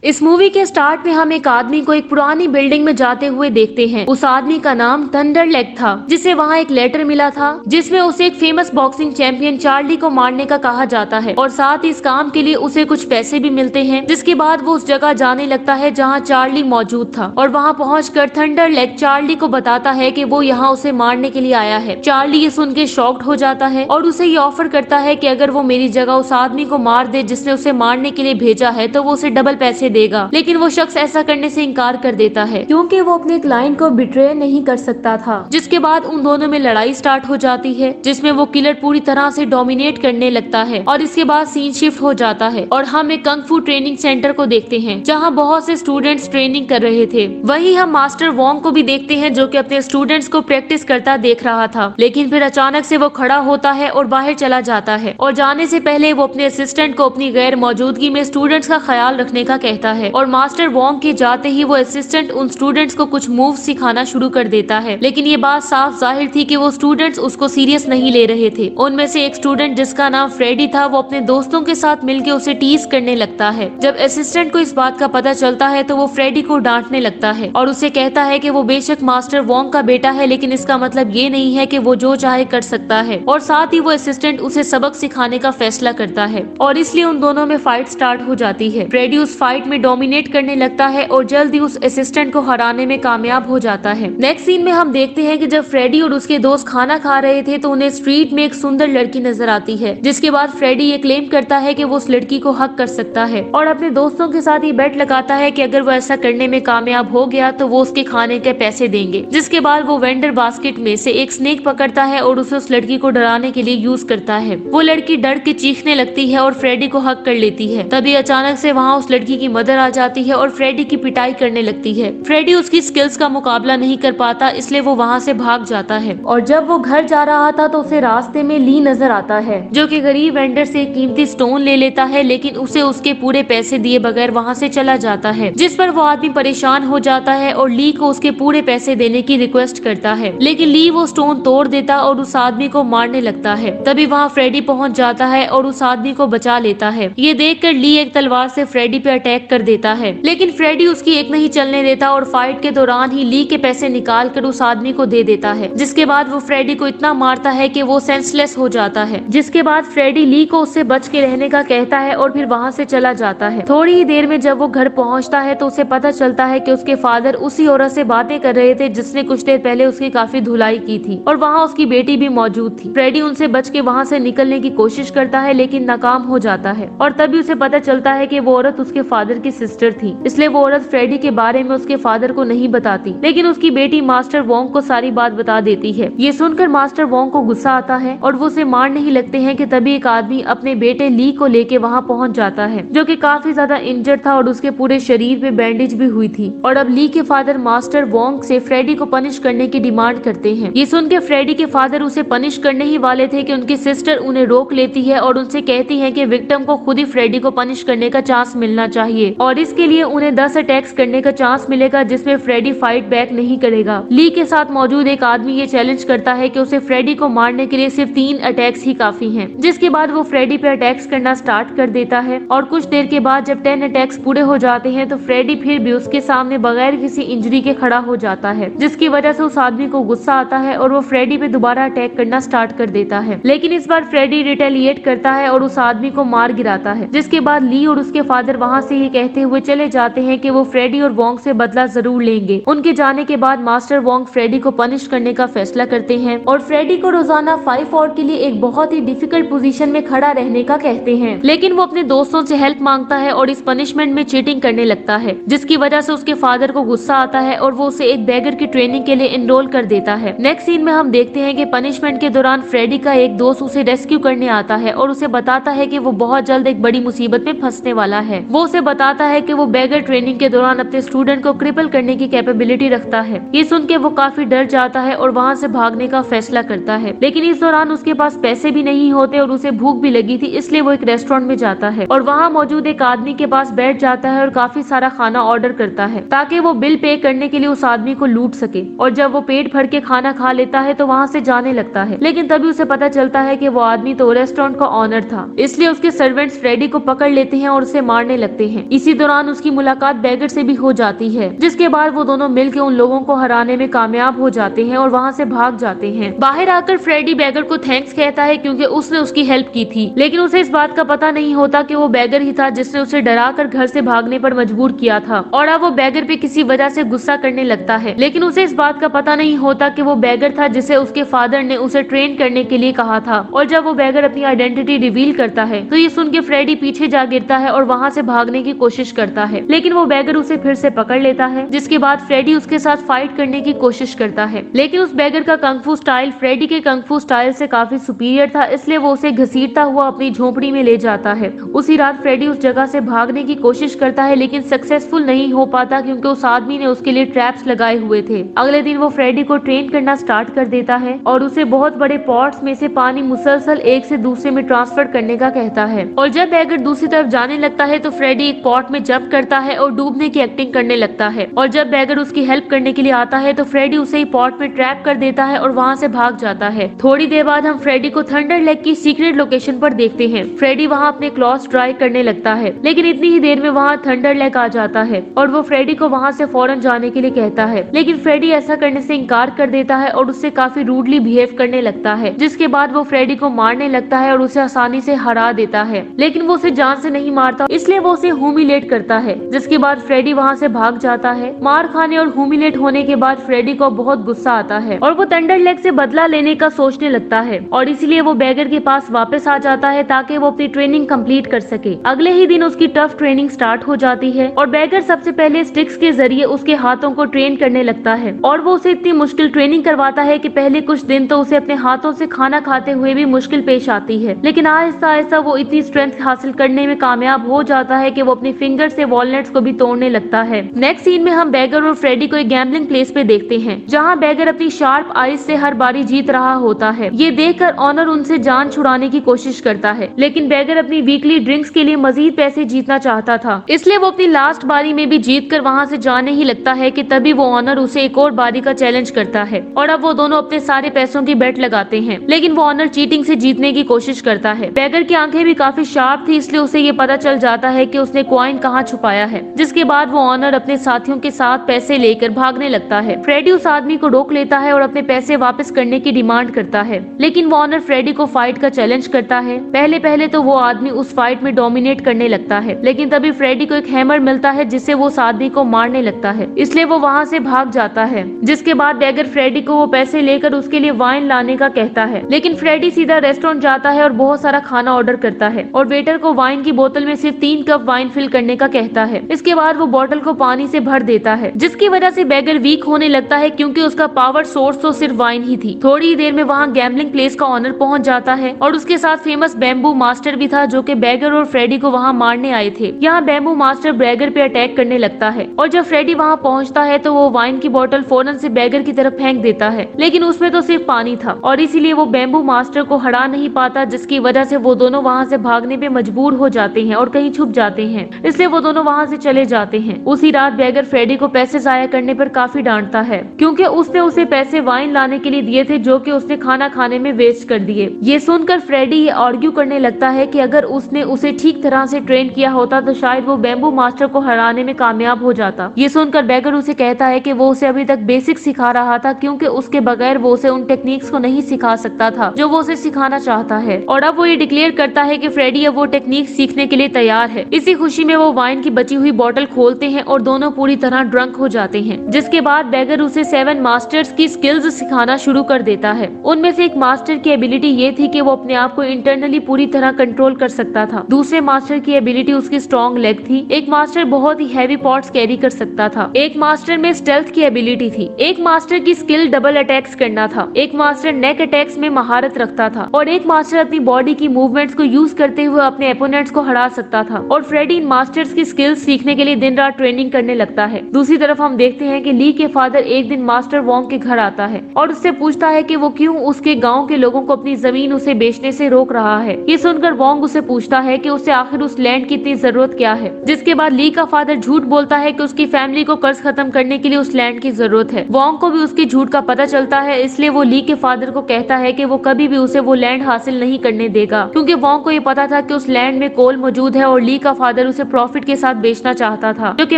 इस मूवी के स्टार्ट में हम एक आदमी को एक पुरानी बिल्डिंग में जाते हुए देखते हैं। उस आदमी का नाम थंडरलेग था, जिसे वहाँ एक लेटर मिला था जिसमें उसे एक फेमस बॉक्सिंग चैंपियन चार्ली को मारने का कहा जाता है और साथ ही इस काम के लिए उसे कुछ पैसे भी मिलते हैं। जिसके बाद वो उस जगह जाने लगता है जहाँ चार्ली मौजूद था और वहाँ पहुंचकर थंडरलेग चार्ली को बताता है कि वो यहाँ उसे मारने के लिए आया है। चार्ली ये सुन के शॉक्ड हो जाता है और उसे ये ऑफर करता है कि अगर वो मेरी जगह उस आदमी को मार दे जिसने उसे मारने के लिए भेजा है तो वो उसे डबल पैसे देगा। लेकिन वो शख्स ऐसा करने से इनकार कर देता है क्योंकि वो अपने क्लाइंट को बिट्रे नहीं कर सकता था। जिसके बाद उन दोनों में लड़ाई स्टार्ट हो जाती है जिसमें वो किलर पूरी तरह से डोमिनेट करने लगता है और इसके बाद सीन शिफ्ट हो जाता है और हम एक कंग फू ट्रेनिंग सेंटर को देखते हैं जहाँ बहुत से स्टूडेंट्स ट्रेनिंग कर रहे थे। वहीं हम मास्टर वोंग को भी देखते हैं जो कि अपने स्टूडेंट्स को प्रैक्टिस करता देख रहा था, लेकिन फिर अचानक से वो खड़ा होता है और बाहर चला जाता है और जाने से पहले वो अपने असिस्टेंट को अपनी गैर मौजूदगी में स्टूडेंट्स का ख्याल रखने का कहता है और मास्टर वोंग के जाते ही वो असिस्टेंट उन स्टूडेंट्स को कुछ मूव सिखाना शुरू कर देता है। लेकिन ये बात साफ जाहिर थी कि वो स्टूडेंट्स उसको सीरियस नहीं ले रहे थे। उनमें से एक स्टूडेंट जिसका नाम फ्रेडी था वो अपने दोस्तों के साथ मिलकर उसे टीज करने लगता है। जब असिस्टेंट को इस बात का पता चलता है तो वो फ्रेडी को डांटने लगता है और उसे कहता है कि वो बेशक मास्टर वोंग का बेटा है लेकिन इसका मतलब ये नहीं है कि वो जो चाहे कर सकता है। और साथ ही वो असिस्टेंट उसे सबक सिखाने का फैसला करता है और इसलिए उन दोनों में फाइट स्टार्ट हो जाती है। फ्रेडी उस फाइट में डोमिनेट करने लगता है और जल्द ही उस असिस्टेंट को हराने में कामयाब हो जाता है। नेक्स्ट सीन में हम देखते हैं कि जब फ्रेडी और उसके दोस्त खाना खा रहे थे तो उन्हें स्ट्रीट में एक सुंदर लड़की नजर आती है। जिसके बाद फ्रेडी ये क्लेम करता है कि वो उस लड़की को हक कर सकता है और अपने दोस्तों के साथ ही बेट लगाता है कि अगर वो ऐसा करने में कामयाब हो गया तो वो उसके खाने के पैसे देंगे। जिसके बाद वो वेंडर बास्केट में से एक स्नेक पकड़ता है और उसे उस लड़की को डराने के लिए यूज करता है। वो लड़की डर के चीखने लगती है और फ्रेडी को हक कर लेती है। तभी अचानक से वहाँ उस लड़की की मदर आ जाती है और फ्रेडी की पिटाई करने लगती है। फ्रेडी उसकी स्किल्स का मुकाबला नहीं कर पाता इसलिए वो वहाँ से भाग जाता है और जब वो घर जा रहा था तो उसे रास्ते में ली नजर आता है जो कि गरीब वेंडर से एक कीमती स्टोन ले लेता है, लेकिन उसे उसके पूरे पैसे दिए बगैर वहाँ से चला जाता है। जिस पर वो आदमी परेशान हो जाता है और ली को उसके पूरे पैसे देने की रिक्वेस्ट करता है, लेकिन ली वो स्टोन तोड़ देता और उस आदमी को मारने लगता है। तभी वहाँ फ्रेडी पहुँच जाता है और उस आदमी को बचा लेता है। ये देखकर ली एक तलवार से फ्रेडी पे अटैक कर देता है, लेकिन फ्रेडी उसकी एक नहीं चलने देता और फाइट के दौरान ही ली के पैसे निकाल कर उस आदमी को दे देता है। जिसके बाद वो फ्रेडी को इतना मारता है कि वो सेंसलेस हो जाता है। जिसके बाद फ्रेडी ली को उससे बच के रहने का कहता है और फिर वहाँ से चला जाता है। थोड़ी ही देर में जब वो घर पहुँचता है तो उसे पता चलता है कि उसके फादर उसी औरत से बातें कर रहे थे जिसने कुछ देर पहले उसकी काफी धुलाई की थी और वहाँ उसकी बेटी भी मौजूद थी। फ्रेडी उनसे बच के वहाँ से निकलने की कोशिश करता है लेकिन नाकाम हो जाता है और तभी उसे पता चलता है कि वो औरत उसके फादर की सिस्टर थी। इसलिए वो औरत फ्रेडी के बारे में उसके फादर को नहीं बताती, लेकिन उसकी बेटी मास्टर वोंग को सारी बात बता देती है। ये सुनकर मास्टर वोंग को गुस्सा आता है और वो उसे मारने ही लगते हैं कि तभी एक आदमी अपने बेटे ली को लेके वहाँ पहुँच जाता है जो कि काफी ज्यादा इंजर्ड था और उसके पूरे शरीर पे बैंडेज भी हुई थी। और अब ली के फादर मास्टर वोंग से फ्रेडी को पनिश करने की डिमांड करते हैं। ये सुन के फ्रेडी के फादर उसे पनिश करने ही वाले थे कि उनकी सिस्टर उन्हें रोक लेती है और उनसे कहती है कि विक्टिम को खुद ही फ्रेडी को पनिश करने का चांस मिलना चाहिए और इसके लिए उन्हें 10 अटैक्स करने का चांस मिलेगा जिसमें फ्रेडी फाइट बैक नहीं करेगा। ली के साथ मौजूद एक आदमी ये चैलेंज करता है कि उसे फ्रेडी को मारने के लिए सिर्फ 3 अटैक्स ही काफी हैं। जिसके बाद वो फ्रेडी पे अटैक्स करना स्टार्ट कर देता है और कुछ देर के बाद जब 10 अटैक्स पूरे हो जाते हैं तो फ्रेडी फिर भी उसके सामने बगैर किसी इंजरी के खड़ा हो जाता है, जिसकी वजह से उस आदमी को गुस्सा आता है और वो फ्रेडी पे दोबारा अटैक करना स्टार्ट कर देता है। लेकिन इस बार फ्रेडी रिटेलिएट करता है और उस आदमी को मार गिराता है। जिसके बाद ली और उसके फादर वहाँ से ये कहते हुए चले जाते हैं कि वो फ्रेडी और वोंग से बदला जरूर लेंगे। उनके जाने के बाद मास्टर वोंग फ्रेडी को पनिश करने का फैसला करते हैं और फ्रेडी को रोजाना 5 आवर के लिए एक बहुत ही डिफिकल्ट पोजीशन में खड़ा रहने का कहते हैं। लेकिन वो अपने दोस्तों से हेल्प मांगता है और इस पनिशमेंट में चीटिंग करने लगता है, जिसकी वजह से उसके फादर को गुस्सा आता है और वो उसे एक बैगर की ट्रेनिंग के लिए एनरोल कर देता है। नेक्स्ट सीन में हम देखते हैं कि पनिशमेंट के दौरान फ्रेडी का एक दोस्त उसे रेस्क्यू करने आता है और उसे बताता है कि वो बहुत जल्द एक बड़ी मुसीबत में फंसने वाला है। वो उसे बताता है कि वो बैगर ट्रेनिंग के दौरान अपने स्टूडेंट को क्रिपल करने की कैपेबिलिटी रखता है। ये सुन के वो काफी डर जाता है और वहाँ से भागने का फैसला करता है, लेकिन इस दौरान उसके पास पैसे भी नहीं होते और उसे भूख भी लगी थी, इसलिए वो एक रेस्टोरेंट में जाता है और वहाँ मौजूद एक आदमी के पास बैठ जाता है और काफी सारा खाना ऑर्डर करता है ताकि वो बिल पे करने के लिए उस आदमी को लूट सके। और जब वो पेट भर के खाना खा लेता है तो वहाँ से जाने लगता है, लेकिन तभी उसे पता चलता है कि वो आदमी तो रेस्टोरेंट का ऑनर था, इसलिए उसके सर्वेंट्स फ्रेडी को पकड़ लेते हैं और उसे मारने लगते हैं। इसी दौरान उसकी मुलाकात बैगर से भी हो जाती है, जिसके बाद वो दोनों मिलकर उन लोगों को हराने में कामयाब हो जाते हैं और वहाँ से भाग जाते हैं। बाहर आकर फ्रेडी बैगर को थैंक्स कहता है क्योंकि उसने उसकी हेल्प की थी, लेकिन उसे इस बात का पता नहीं होता कि वो बैगर ही था जिसने उसे डराकर घर से भागने पर मजबूर किया था और अब वो बैगर पे किसी वजह से गुस्सा करने लगता है। लेकिन उसे इस बात का पता नहीं होता कि वो बैगर था जिसे उसके फादर ने उसे ट्रेन करने के लिए कहा था। और जब वो बैगर अपनी आइडेंटिटी रिवील करता है तो ये सुन के फ्रेडी पीछे जा गिरता है और वहाँ से भागने की कोशिश करता है, लेकिन वो बैगर उसे फिर से पकड़ लेता है, जिसके बाद फ्रेडी उसके साथ फाइट करने की कोशिश करता है। लेकिन उस बैगर का कंगफू स्टाइल फ्रेडी के कंगफू स्टाइल से काफी सुपीरियर था, इसलिए वो उसे घसीटता हुआ अपनी झोपड़ी में ले जाता है। उसी रात फ्रेडी उस जगह से भागने की कोशिश करता है, लेकिन सक्सेसफुल नहीं हो पाता क्योंकि उस आदमी ने उसके लिए ट्रैप्स लगाए हुए थे। अगले दिन वो फ्रेडी को ट्रेन करना स्टार्ट कर देता है और उसे बहुत बड़े पॉट्स में से पानी मुसलसल एक से दूसरे में ट्रांसफर करने का कहता है। और जब बैगर दूसरी तरफ जाने लगता है तो फ्रेडी एक पॉट में जंप करता है और डूबने की एक्टिंग करने लगता है। और जब बैगर उसकी हेल्प करने के लिए आता है तो फ्रेडी उसे ही पॉट में ट्रैप कर देता है और वहाँ से भाग जाता है। थोड़ी देर बाद हम फ्रेडी को थंडर लेक की सीक्रेट लोकेशन पर देखते हैं। फ्रेडी वहाँ अपने क्लॉस ट्राई करने लगता है, लेकिन इतनी ही देर में वहाँ थंडर लेक आ जाता है और वो फ्रेडी को वहाँ से फौरन जाने के लिए कहता है, लेकिन फ्रेडी ऐसा करने से इनकार कर देता है और उससे काफी रूडली बिहेव करने लगता है, जिसके बाद वो फ्रेडी को मारने लगता है और उसे आसानी से हरा देता है। लेकिन वो उसे जान से नहीं मारता, इसलिए वो उसे ह्यूमिलेट करता है, जिसके बाद फ्रेडी वहाँ से भाग जाता है। मार खाने और ह्यूमिलेट होने के बाद फ्रेडी को बहुत गुस्सा आता है और वो थंडर लेक से बदला लेने का सोचने लगता है और इसीलिए वो बैगर के पास वापस आ जाता है ताकि वो अपनी ट्रेनिंग कंप्लीट कर सके। अगले ही दिन उसकी टफ ट्रेनिंग स्टार्ट हो जाती है और बैगर सबसे पहले स्टिक्स के जरिए उसके हाथों को ट्रेन करने लगता है और वो उसे इतनी मुश्किल ट्रेनिंग करवाता है कि पहले कुछ दिन तो उसे अपने हाथों से खाना खाते हुए भी मुश्किल पेश आती है, लेकिन आहिस्ता आहिस्ता वो इतनी स्ट्रेंथ हासिल करने में कामयाब हो जाता है कि वो अपनी फिंगर से वॉलनट्स को भी तोड़ने लगता है। नेक्स्ट सीन में हम बैगर और फ्रेडी को एक गैम्बलिंग प्लेस पे देखते हैं, जहाँ बैगर अपनी शार्प आईज से हर बारी जीत रहा होता है। ये देखकर ऑनर उनसे जान छुड़ाने की कोशिश करता है, लेकिन बैगर अपनी वीकली ड्रिंक्स के लिए मजीद पैसे जीतना चाहता था, इसलिए वो अपनी लास्ट बारी में भी जीत कर वहाँ से जाने ही लगता है कि तभी वो ऑनर उसे एक और बारी का चैलेंज करता है और अब वो दोनों अपने सारे पैसों की बेट लगाते हैं, लेकिन वो ऑनर चीटिंग से जीतने की कोशिश करता है। बैगर की आंखें भी काफी शार्प थी, इसलिए उसे ये पता चल जाता है कि उसने कॉइन कहाँ छुपाया है, जिसके बाद वो ऑनर अपने साथियों के साथ पैसे लेकर भागने लगता है। फ्रेडी उस आदमी को रोक लेता है और अपने पैसे वापस करने की डिमांड करता है, लेकिन वो ऑनर फ्रेडी को फाइट का चैलेंज करता है। पहले पहले तो वो आदमी उस फाइट में डोमिनेट करने लगता है, लेकिन तभी फ्रेडी को एक हैमर मिलता है जिससे वो उस आदमी को मारने लगता है, इसलिए वो वहाँ से भाग जाता है। जिसके बाद बैगर फ्रेडी को वो पैसे लेकर उसके लिए वाइन लाने का कहता है, लेकिन फ्रेडी सीधा रेस्टोरेंट जाता है और बहुत सारा खाना ऑर्डर करता है और वेटर को वाइन की बोतल में सिर्फ 3 कप वाइन फिल करने का कहता है। इसके बाद वो बोतल को पानी से भर देता है, जिसकी वजह से बैगर वीक होने लगता है क्योंकि उसका पावर सोर्स तो सिर्फ वाइन ही थी। थोड़ी ही देर में वहाँ गैम्बलिंग प्लेस का ऑनर पहुंच जाता है और उसके साथ फेमस बैम्बू मास्टर भी था, जो कि बैगर और फ्रेडी को वहाँ मारने आए थे। यहाँ बैम्बू मास्टर बैगर पे अटैक करने लगता है और जब फ्रेडी वहाँ पहुँचता है तो वो वाइन की बोतल फौरन से बैगर की तरफ फेंक देता है, लेकिन उसमें तो सिर्फ पानी था और इसीलिए वो बैम्बू मास्टर को हरा नहीं पाता, जिसकी वजह से वो दोनों वहाँ से भागने पे मजबूर हो जाते हैं और कहीं छुप जाते हैं, इसलिए वो दोनों वहाँ से चले जाते हैं। उसी रात बैगर फ्रेडी को पैसे जाया करने पर काफी डांटता है क्योंकि उसने उसे पैसे वाइन लाने के लिए दिए थे जो कि उसने खाना खाने में वेस्ट कर दिए। ये सुनकर फ्रेडी ये आर्ग्यू करने लगता है कि अगर उसने उसे ठीक तरह से ट्रेन किया होता तो शायद वो बैम्बू मास्टर को हराने में कामयाब हो जाता। ये सुनकर बैगर उसे कहता है कि वो उसे अभी तक बेसिक सिखा रहा था क्योंकि उसके बगैर वो उसे उन टेक्निक्स को नहीं सिखा सकता था जो वो उसे सिखाना चाहता है, और अब वो ये डिक्लेयर करता है कि फ्रेडी अब वो टेक्निक सीखने के लिए तैयार है। इसी खुशी में वो वाइन की बची हुई बोतल खोलते हैं और दोनों पूरी तरह ड्रंक हो जाते हैं, जिसके बाद बैगर उसे 7 मास्टर्स की स्किल्स सिखाना शुरू कर देता है। उनमें से एक मास्टर की एबिलिटी ये थी कि वो अपने आप को इंटरनली पूरी तरह कंट्रोल कर सकता था। दूसरे मास्टर की एबिलिटी उसकी स्ट्रॉन्ग लेग थी। एक मास्टर बहुत ही हैवी पॉट्स कैरी कर सकता था। एक मास्टर में स्टेल्थ की एबिलिटी थी। एक मास्टर की स्किल डबल अटैक्स करना था। एक मास्टर नेक अटैक्स में महारत रखता था और एक मास्टर अपनी बॉडी की मूवमेंट्स को यूज करते हुए अपने अपोनेंट्स को हरा सकता था। और फ्रेडी इन मास्टर्स की स्किल्स सीखने के लिए दिन रात ट्रेनिंग करने लगता है। दूसरी तरफ हम देखते हैं कि ली के फादर एक दिन मास्टर वोंग के घर आता है और उससे पूछता है कि वो क्यों उसके गांव के लोगों को अपनी जमीन उसे बेचने से रोक रहा है। ये सुनकर वोंग उसे पूछता है कि उसे आखिर उस लैंड की इतनी जरूरत क्या है, जिसके बाद ली का फादर झूठ बोलता है कि उसकी फैमिली को कर्ज खत्म करने के लिए उस लैंड की जरूरत है। वोंग को भी उसकी झूठ का पता चलता है, इसलिए वो ली के फादर को कहता है कि वो कभी भी उसे वो लैंड हासिल नहीं करने देगा, क्योंकि वोंग को ये पता था कि उस लैंड में कोल मौजूद है और ली का फादर उसे उसे प्रॉफिट के साथ बेचना चाहता था, जो कि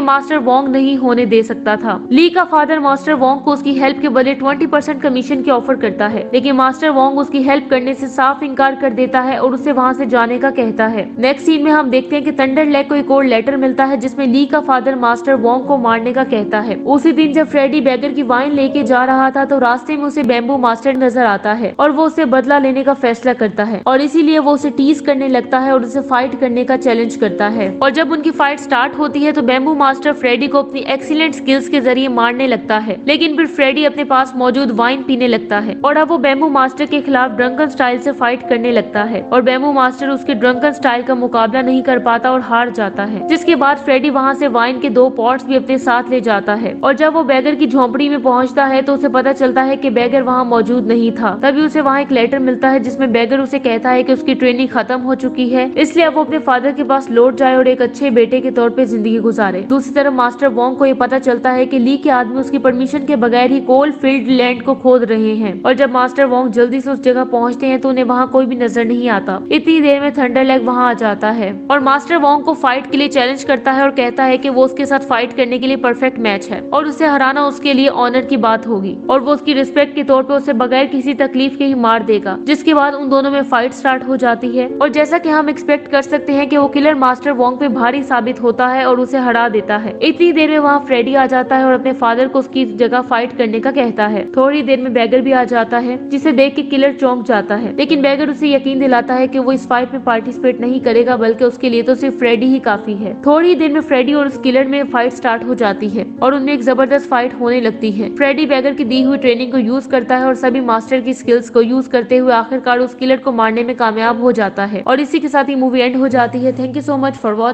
मास्टर वोंग नहीं होने दे सकता था। ली का फादर मास्टर वोंग को उसकी हेल्प के बदले 20% कमीशन की ऑफर करता है, लेकिन मास्टर वोंग उसकी हेल्प करने से साफ इनकार कर देता है और उसे वहाँ से जाने का कहता है। नेक्स्ट सीन में हम देखते हैं कि थंडर लेग को एक और लेटर मिलता है जिसमें ली का फादर मास्टर वोंग को मारने का कहता है। उसी दिन जब फ्रेडी बैगर की वाइन लेके जा रहा था तो रास्ते में उसे बैम्बू मास्टर नजर आता है और वो उसे बदला लेने का फैसला करता है और इसीलिए वो उसे टीज करने लगता है और उसे फाइट करने का चैलेंज करता है। और जब उनकी फाइट स्टार्ट होती है तो बैम्बू मास्टर फ्रेडी को अपनी एक्सीलेंट स्किल्स के जरिए मारने लगता है, लेकिन फिर फ्रेडी अपने पास मौजूद वाइन पीने लगता है और अब वो बैम्बू मास्टर के खिलाफ ड्रंकन स्टाइल से फाइट करने लगता है और बैम्बू मास्टर उसके ड्रंकन स्टाइल का मुकाबला नहीं कर पाता और हार जाता है, जिसके बाद फ्रेडी वहाँ से वाइन के 2 पॉट्स भी अपने साथ ले जाता है। और जब वो बैगर की झोंपड़ी में पहुँचता है तो उसे पता चलता है कि बैगर वहाँ मौजूद नहीं था। तभी उसे वहाँ एक लेटर मिलता है जिसमें बैगर उसे कहता है कि उसकी ट्रेनिंग खत्म हो चुकी है, इसलिए अब वो अपने फादर के पास लौट जाए और एक अच्छे बेटे के तौर पे जिंदगी गुजारे। दूसरी तरफ मास्टर वोंग को ये पता चलता है कि ली के आदमी उसकी परमिशन के बगैर ही कोल फील्ड लैंड को खोद रहे हैं और जब मास्टर वोंग जल्दी से उस जगह पहुंचते हैं तो उन्हें वहाँ कोई भी नजर नहीं आता। इतनी देर में थंडर लेग वहाँ आ जाता है और मास्टर वोंग को फाइट के लिए चैलेंज करता है और कहता है कि वो उसके साथ फाइट करने के लिए परफेक्ट मैच है और उसे हराना उसके लिए ऑनर की बात होगी और वो उसकी रिस्पेक्ट के तौर पे उसे बगैर किसी तकलीफ के ही मार देगा। जिसके बाद उन दोनों में फाइट स्टार्ट हो जाती है और जैसा कि हम एक्सपेक्ट कर सकते हैं कि वो किलर मास्टर वोंग पे भारी साबित होता है और उसे हरा देता है। इतनी देर में वहाँ फ्रेडी आ जाता है और अपने फादर को उसकी जगह फाइट करने का कहता है। थोड़ी देर में बैगर भी आ जाता है जिसे देख के किलर चौंक जाता है, लेकिन बैगर उसे यकीन दिलाता है कि वो इस फाइट में पार्टिसिपेट नहीं करेगा बल्कि उसके लिए तो सिर्फ फ्रेडी ही काफी है। थोड़ी देर में फ्रेडी और उस किलर में फाइट स्टार्ट हो जाती है और उनमें एक जबरदस्त फाइट होने लगती है। फ्रेडी बैगर की दी हुई ट्रेनिंग को यूज करता है और सभी मास्टर की स्किल्स को यूज करते हुए आखिरकार उस किलर को मारने में कामयाब हो जाता है और इसी के साथ ही मूवी एंड हो जाती है। Thank you so much for watching.